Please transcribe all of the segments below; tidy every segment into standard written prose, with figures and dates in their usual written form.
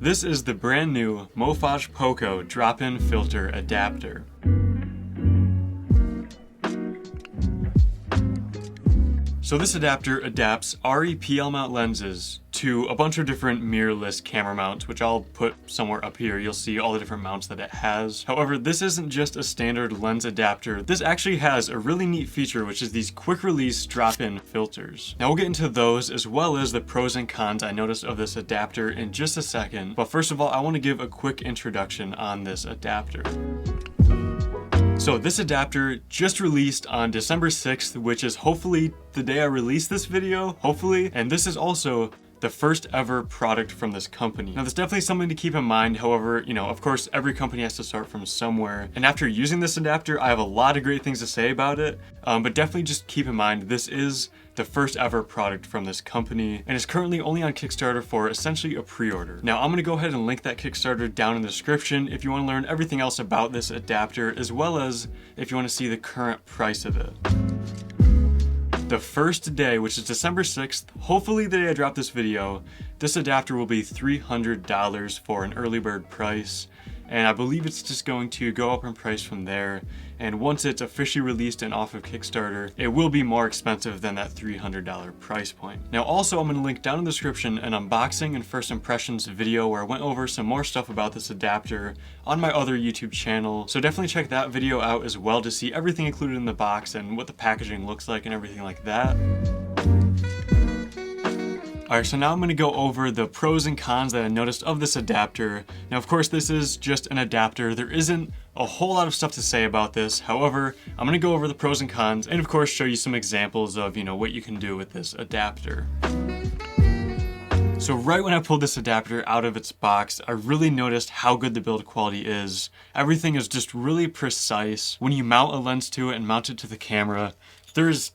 This is the brand new Mofage POCO drop-in filter adapter. So this adapter adapts RE mount lenses to a bunch of different mirrorless camera mounts, which I'll put somewhere up here. You'll see all the different mounts that it has. However, this isn't just a standard lens adapter. This actually has a really neat feature, which is these quick release drop-in filters. Now we'll get into those as well as the pros and cons I noticed of this adapter in just a second. But first of all, I want to give a quick introduction on this adapter. So this adapter just released on December 6th, which is hopefully the day I release this video, hopefully. And this is also the first ever product from this company. Now, there's definitely something to keep in mind. However, of course, every company has to start from somewhere. And after using this adapter, I have a lot of great things to say about it. But definitely just keep in mind, this is the first ever product from this company, and is currently only on Kickstarter for essentially a pre-order. Now, I'm gonna go ahead and link that Kickstarter down in the description if you wanna learn everything else about this adapter, as well as if you wanna see the current price of it. The first day, which is December 6th, hopefully the day I drop this video, this adapter will be $300 for an early bird price. And I believe it's just going to go up in price from there. And once it's officially released and off of Kickstarter, it will be more expensive than that $300 price point. Now also, I'm gonna link down in the description an unboxing and first impressions video where I went over some more stuff about this adapter on my other YouTube channel. So definitely check that video out as well to see everything included in the box and what the packaging looks like and everything like that. Alright, so now I'm going to go over the pros and cons that I noticed of this adapter. Now, of course, this is just an adapter. There isn't a whole lot of stuff to say about this. However, I'm going to go over the pros and cons and, of course, show you some examples of, what you can do with this adapter. So right when I pulled this adapter out of its box, I really noticed how good the build quality is. Everything is just really precise. When you mount a lens to it and mount it to the camera, there's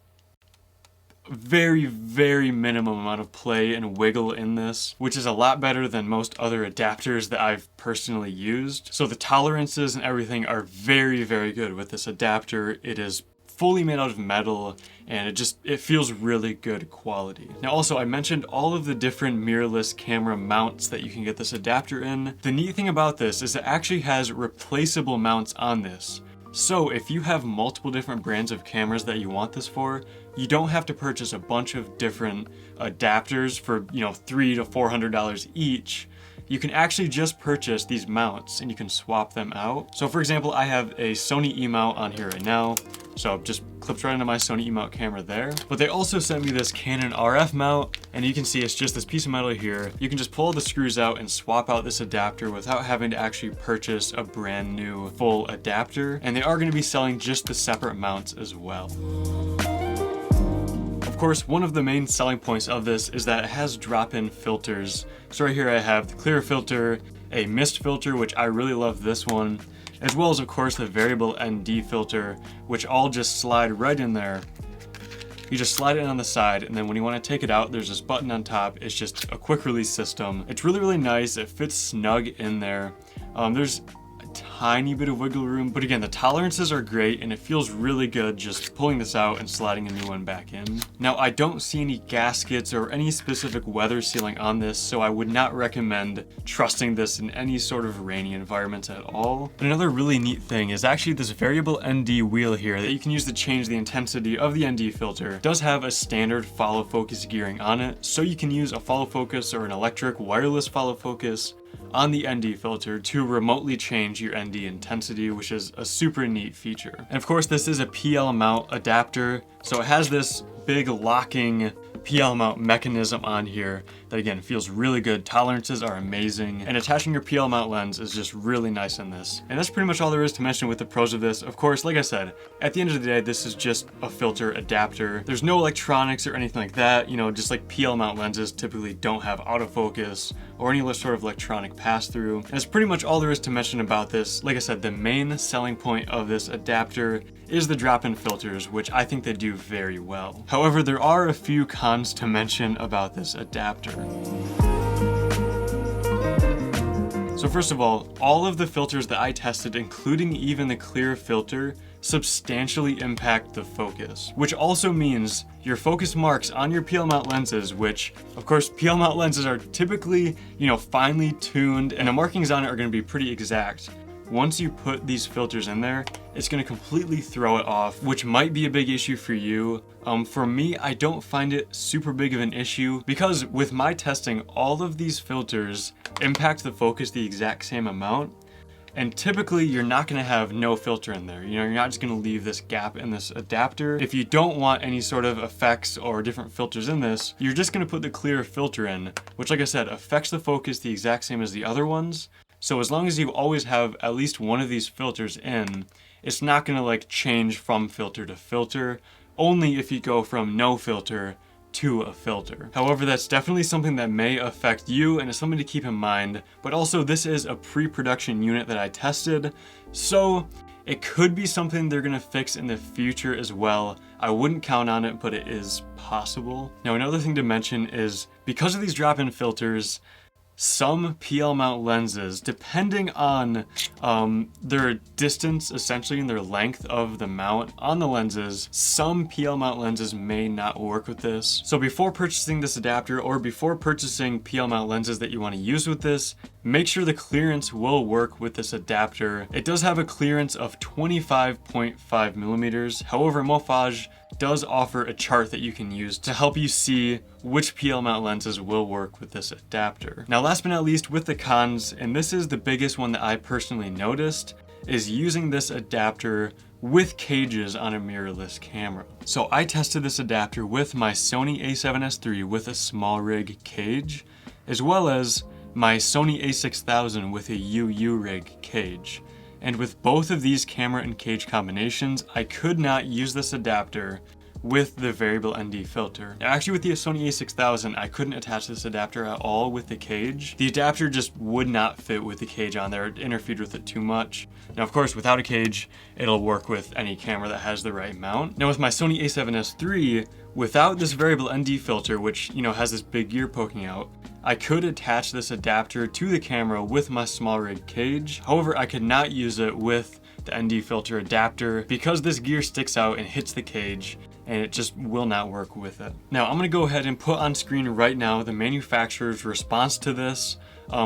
very, very minimum amount of play and wiggle in this, which is a lot better than most other adapters that I've personally used. So the tolerances and everything are very, very good with this adapter. It is fully made out of metal, and it feels really good quality. Now also, I mentioned all of the different mirrorless camera mounts that you can get this adapter in. The neat thing about this is it actually has replaceable mounts on this. So if you have multiple different brands of cameras that you want this for, you don't have to purchase a bunch of different adapters for, $300 to $400 each. You can actually just purchase these mounts and you can swap them out. So for example, I have a Sony E-mount on here right now. So it just clips right into my Sony E-mount camera there. But they also sent me this Canon RF mount, and you can see it's just this piece of metal here. You can just pull the screws out and swap out this adapter without having to actually purchase a brand new full adapter. And they are going to be selling just the separate mounts as well. Of course, one of the main selling points of this is that it has drop-in filters. So right here I have the clear filter, a mist filter, which I really love this one, as well as of course the variable ND filter, which all just slide right in there. You just slide it on the side, and then when you want to take it out, there's this button on top. It's just a quick release system. It's really, really nice. It fits snug in there. There's tiny bit of wiggle room, but again, the tolerances are great and it feels really good just pulling this out and sliding a new one back in. Now, I don't see any gaskets or any specific weather sealing on this, so I would not recommend trusting this in any sort of rainy environment at all. But another really neat thing is actually this variable ND wheel here that you can use to change the intensity of the ND filter. It does have a standard follow focus gearing on it, so you can use a follow focus or an electric wireless follow focus on the ND filter to remotely change your ND intensity, which is a super neat feature. And of course, this is a PL mount adapter, so it has this big locking PL mount mechanism on here that again feels really good. Tolerances are amazing, and attaching your PL mount lens is just really nice in this. And that's pretty much all there is to mention with the pros of this. Of course, like I said, at the end of the day, this is just a filter adapter. There's no electronics or anything like that. Just like PL mount lenses typically don't have autofocus or any sort of electronic pass-through. And that's pretty much all there is to mention about this. Like I said, the main selling point of this adapter is the drop-in filters, which I think they do very well. However, there are a few cons to mention about this adapter. So first of all of the filters that I tested, including even the clear filter, substantially impact the focus, which also means your focus marks on your PL mount lenses, which of course PL mount lenses are typically, finely tuned, and the markings on it are going to be pretty exact. Once you put these filters in there, it's going to completely throw it off, which might be a big issue for you. For me, I don't find it super big of an issue because with my testing, all of these filters impact the focus the exact same amount. And typically you're not going to have no filter in there. You're not just going to leave this gap in this adapter. If you don't want any sort of effects or different filters in this, you're just going to put the clear filter in, which like I said, affects the focus the exact same as the other ones. So as long as you always have at least one of these filters in, it's not going to like change from filter to filter, only if you go from no filter to a filter. However, that's definitely something that may affect you and it's something to keep in mind, but also this is a pre-production unit that I tested, so it could be something they're gonna fix in the future as well. I wouldn't count on it, but it is possible. Now, another thing to mention is because of these drop-in filters, some PL mount lenses, depending on their distance essentially and their length of the mount on the lenses, some PL mount lenses may not work with this. So before purchasing this adapter or before purchasing PL mount lenses that you want to use with this, make sure the clearance will work with this adapter. It does have a clearance of 25.5 millimeters. However, Mofage does offer a chart that you can use to help you see which PL mount lenses will work with this adapter. Now, last but not least, with the cons, and this is the biggest one that I personally noticed, is using this adapter with cages on a mirrorless camera. So I tested this adapter with my Sony a7S III with a small rig cage, as well as my Sony a6000 with a UU rig cage. And with both of these camera and cage combinations, I could not use this adapter with the variable ND filter. Now, actually with the Sony a6000, I couldn't attach this adapter at all with the cage. The adapter just would not fit with the cage on there. It interfered with it too much. Now, of course, without a cage, it'll work with any camera that has the right mount. Now with my Sony a7S III, without this variable ND filter, which, has this big gear poking out, I could attach this adapter to the camera with my small rig cage. However, I could not use it with the ND filter adapter because this gear sticks out and hits the cage and it just will not work with it. Now, I'm gonna go ahead and put on screen right now the manufacturer's response to this.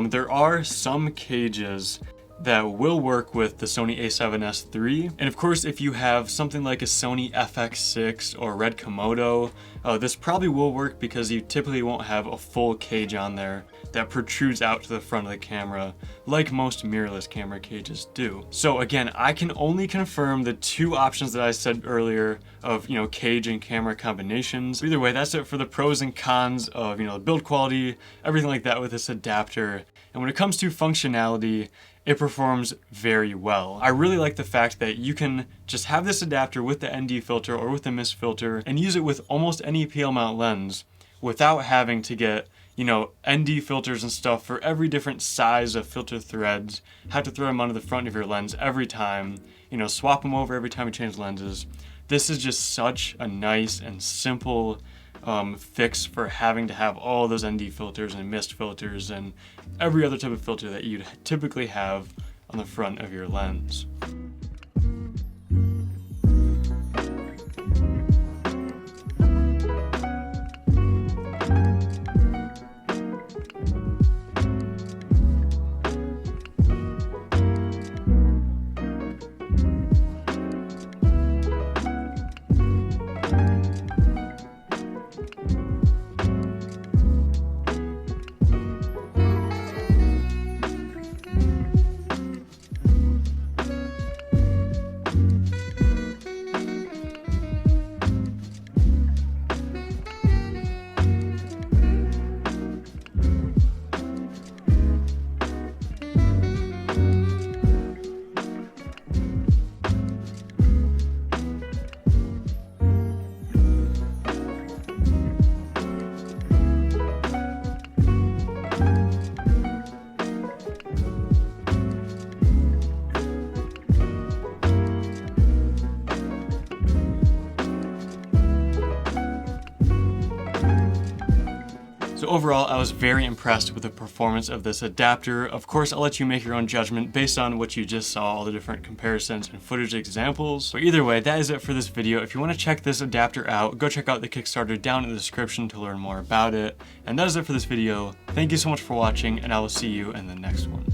There are some cages that will work with the Sony a7S III. And of course, if you have something like a Sony FX6 or Red Komodo, this probably will work because you typically won't have a full cage on there that protrudes out to the front of the camera like most mirrorless camera cages do. So again, I can only confirm the two options that I said earlier of, cage and camera combinations. Either way, that's it for the pros and cons of, the build quality, everything like that with this adapter. And when it comes to functionality, it performs very well. I really like the fact that you can just have this adapter with the ND filter or with the mist filter and use it with almost any PL mount lens without having to get, ND filters and stuff for every different size of filter threads, have to throw them onto the front of your lens every time, swap them over every time you change lenses. This is just such a nice and simple fix for having to have all those ND filters and mist filters and every other type of filter that you'd typically have on the front of your lens. So overall, I was very impressed with the performance of this adapter. Of course, I'll let you make your own judgment based on what you just saw, all the different comparisons and footage examples. But either way, that is it for this video. If you want to check this adapter out, go check out the Kickstarter down in the description to learn more about it. And that is it for this video. Thank you so much for watching, and I will see you in the next one.